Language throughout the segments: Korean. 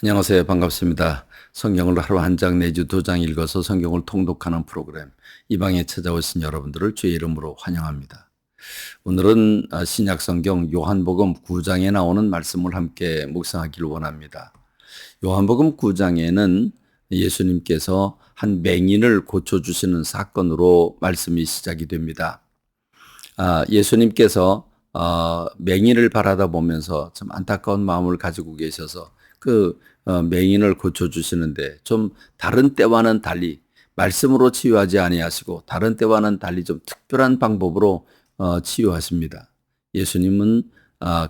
안녕하세요. 반갑습니다. 성경을 하루 한 장 내지 두 장 읽어서 성경을 통독하는 프로그램 이 방에 찾아오신 여러분들을 주의 이름으로 환영합니다. 오늘은 신약 성경 요한복음 9장에 나오는 말씀을 함께 묵상하기를 원합니다. 요한복음 9장에는 예수님께서 한 맹인을 고쳐주시는 사건으로 말씀이 시작이 됩니다. 예수님께서 맹인을 바라다 보면서 참 안타까운 마음을 가지고 계셔서 그 맹인을 고쳐주시는데 좀 다른 때와는 달리 말씀으로 치유하지 아니하시고 다른 때와는 달리 좀 특별한 방법으로 치유하십니다. 예수님은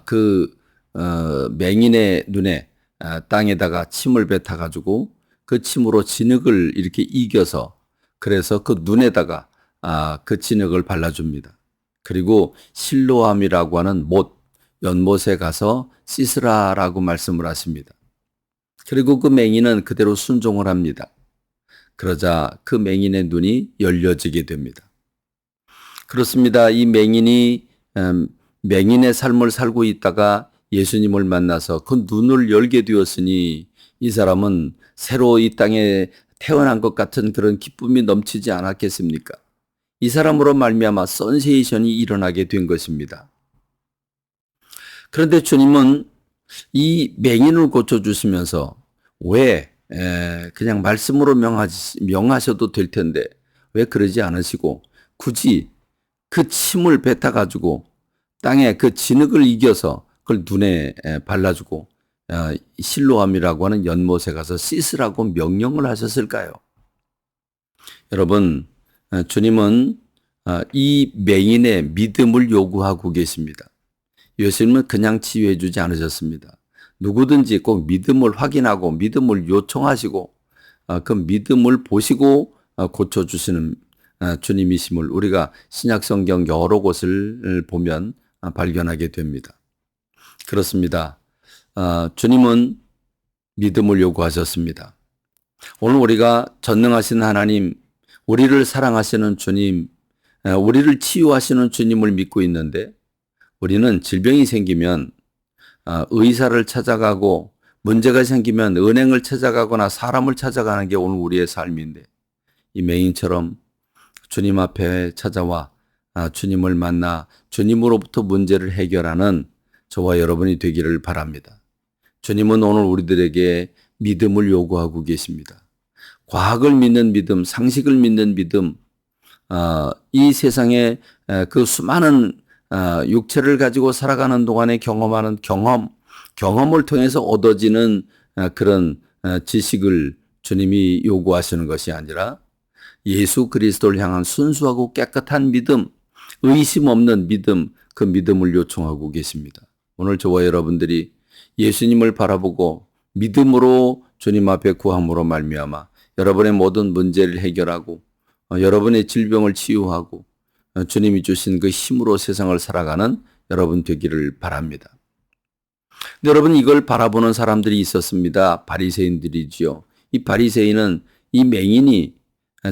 그 맹인의 눈에 땅에다가 침을 뱉어가지고 그 침으로 진흙을 이렇게 이겨서 그래서 그 눈에다가 그 진흙을 발라줍니다. 그리고 실로암이라고 하는 연못에 가서 씻으라라고 말씀을 하십니다. 그리고 그 맹인은 그대로 순종을 합니다. 그러자 그 맹인의 눈이 열려지게 됩니다. 그렇습니다. 이 맹인이 맹인의 삶을 살고 있다가 예수님을 만나서 그 눈을 열게 되었으니 이 사람은 새로 이 땅에 태어난 것 같은 그런 기쁨이 넘치지 않았겠습니까? 이 사람으로 말미암아 선세이션이 일어나게 된 것입니다. 그런데 주님은 이 맹인을 고쳐주시면서 왜 그냥 말씀으로 명하셔도 될 텐데 왜 그러지 않으시고 굳이 그 침을 뱉어가지고 땅에 그 진흙을 이겨서 그걸 눈에 발라주고 실로암이라고 하는 연못에 가서 씻으라고 명령을 하셨을까요? 여러분, 주님은 이 맹인의 믿음을 요구하고 계십니다. 예수님은 그냥 치유해 주지 않으셨습니다. 누구든지 꼭 믿음을 확인하고 믿음을 요청하시고 그 믿음을 보시고 고쳐주시는 주님이심을 우리가 신약성경 여러 곳을 보면 발견하게 됩니다. 그렇습니다. 주님은 믿음을 요구하셨습니다. 오늘 우리가 전능하신 하나님, 우리를 사랑하시는 주님, 우리를 치유하시는 주님을 믿고 있는데 우리는 질병이 생기면 의사를 찾아가고 문제가 생기면 은행을 찾아가거나 사람을 찾아가는 게 오늘 우리의 삶인데 이 맹인처럼 주님 앞에 찾아와 주님을 만나 주님으로부터 문제를 해결하는 저와 여러분이 되기를 바랍니다. 주님은 오늘 우리들에게 믿음을 요구하고 계십니다. 과학을 믿는 믿음, 상식을 믿는 믿음, 이 세상에 그 수많은 육체를 가지고 살아가는 동안에 경험하는 경험을 통해서 얻어지는 그런 지식을 주님이 요구하시는 것이 아니라 예수 그리스도를 향한 순수하고 깨끗한 믿음, 의심 없는 믿음, 그 믿음을 요청하고 계십니다. 오늘 저와 여러분들이 예수님을 바라보고 믿음으로 주님 앞에 구함으로 말미암아 여러분의 모든 문제를 해결하고 여러분의 질병을 치유하고 주님이 주신 그 힘으로 세상을 살아가는 여러분 되기를 바랍니다. 여러분 이걸 바라보는 사람들이 있었습니다. 바리새인들이지요. 이 바리새인은 이 맹인이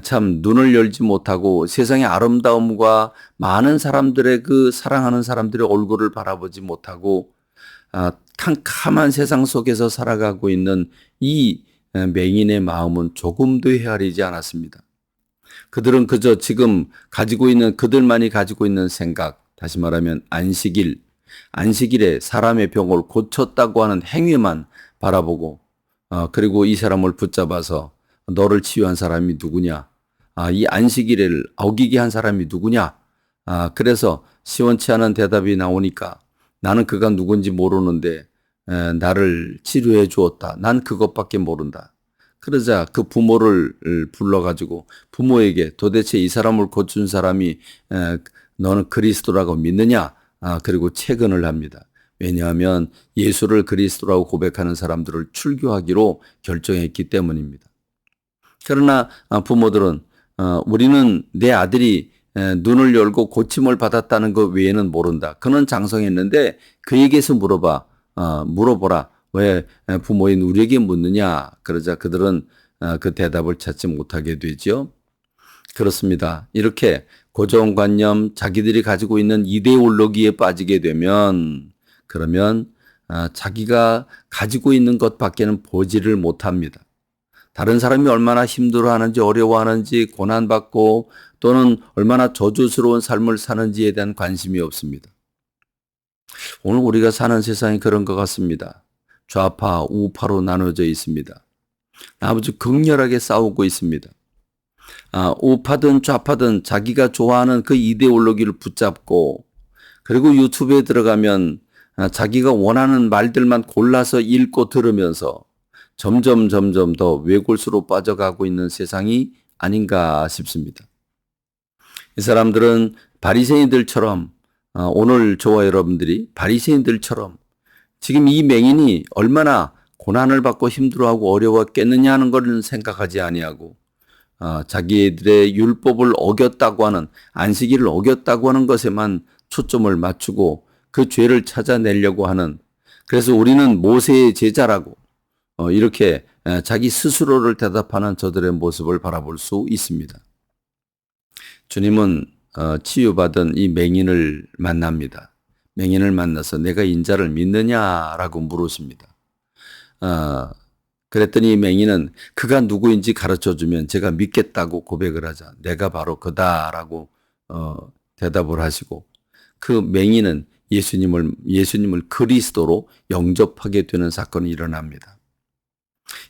참 눈을 열지 못하고 세상의 아름다움과 많은 사람들의 그 사랑하는 사람들의 얼굴을 바라보지 못하고 캄캄한 세상 속에서 살아가고 있는 이 맹인의 마음은 조금도 헤아리지 않았습니다. 그들은 그저 지금 그들만이 가지고 있는 생각, 다시 말하면 안식일에 사람의 병을 고쳤다고 하는 행위만 바라보고, 그리고 이 사람을 붙잡아서 너를 치유한 사람이 누구냐? 이 안식일을 어기게 한 사람이 누구냐? 그래서 시원치 않은 대답이 나오니까 나는 그가 누군지 모르는데 나를 치료해 주었다. 난 그것밖에 모른다. 그러자 그 부모를 불러가지고 부모에게 도대체 이 사람을 고친 사람이 너는 그리스도라고 믿느냐? 그리고 채근을 합니다. 왜냐하면 예수를 그리스도라고 고백하는 사람들을 출교하기로 결정했기 때문입니다. 그러나 부모들은 우리는 내 아들이 눈을 열고 고침을 받았다는 것 외에는 모른다. 그는 장성했는데 그에게서 물어보라. 왜 부모인 우리에게 묻느냐? 그러자 그들은 그 대답을 찾지 못하게 되죠. 그렇습니다. 이렇게 고정관념, 자기들이 가지고 있는 이데올로기에 빠지게 되면 그러면 자기가 가지고 있는 것밖에는 보지를 못합니다. 다른 사람이 얼마나 힘들어하는지 어려워하는지 고난받고 또는 얼마나 저주스러운 삶을 사는지에 대한 관심이 없습니다. 오늘 우리가 사는 세상이 그런 것 같습니다. 좌파, 우파로 나눠져 있습니다. 아주 극렬하게 싸우고 있습니다. 우파든 좌파든 자기가 좋아하는 그 이데올로기를 붙잡고 그리고 유튜브에 들어가면 자기가 원하는 말들만 골라서 읽고 들으면서 점점 더 외골수로 빠져가고 있는 세상이 아닌가 싶습니다. 이 사람들은 바리새인들처럼 오늘 저와 여러분들이 바리새인들처럼 지금 이 맹인이 얼마나 고난을 받고 힘들어하고 어려웠겠느냐 하는 것을 생각하지 아니하고 자기들의 율법을 어겼다고 하는 안식일을 어겼다고 하는 것에만 초점을 맞추고 그 죄를 찾아내려고 하는 그래서 우리는 모세의 제자라고 이렇게 자기 스스로를 대답하는 저들의 모습을 바라볼 수 있습니다. 주님은 치유받은 이 맹인을 만납니다. 맹인을 만나서 내가 인자를 믿느냐라고 물으십니다. 그랬더니 이 맹인은 그가 누구인지 가르쳐주면 제가 믿겠다고 고백을 하자. 내가 바로 그다라고 대답을 하시고 그 맹인은 예수님을 그리스도로 영접하게 되는 사건이 일어납니다.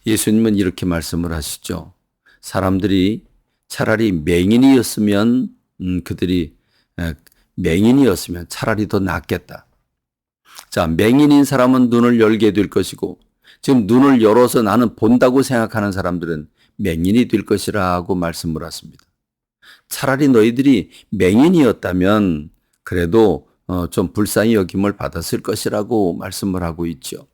예수님은 이렇게 말씀을 하시죠. 사람들이 차라리 맹인이었으면 맹인이었으면 차라리 더 낫겠다. 자, 맹인인 사람은 눈을 열게 될 것이고 지금 눈을 열어서 나는 본다고 생각하는 사람들은 맹인이 될 것이라고 말씀을 하십니다. 차라리 너희들이 맹인이었다면 그래도 좀 불쌍히 여김을 받았을 것이라고 말씀을 하고 있죠.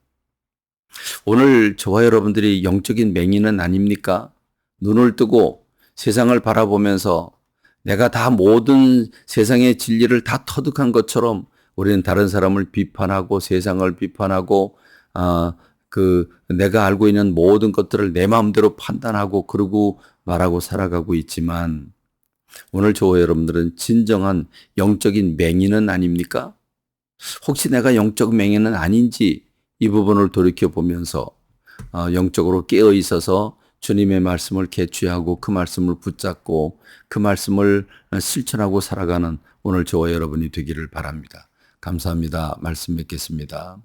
오늘 저와 여러분들이 영적인 맹인은 아닙니까? 눈을 뜨고 세상을 바라보면서 내가 다 모든 세상의 진리를 다 터득한 것처럼 우리는 다른 사람을 비판하고 세상을 비판하고 내가 알고 있는 모든 것들을 내 마음대로 판단하고 그러고 말하고 살아가고 있지만 오늘 저와 여러분들은 진정한 영적인 맹인은 아닙니까? 혹시 내가 영적 맹인은 아닌지 이 부분을 돌이켜보면서 영적으로 깨어 있어서 주님의 말씀을 개취하고 그 말씀을 붙잡고 그 말씀을 실천하고 살아가는 오늘 저와 여러분이 되기를 바랍니다. 감사합니다. 말씀 맺겠습니다.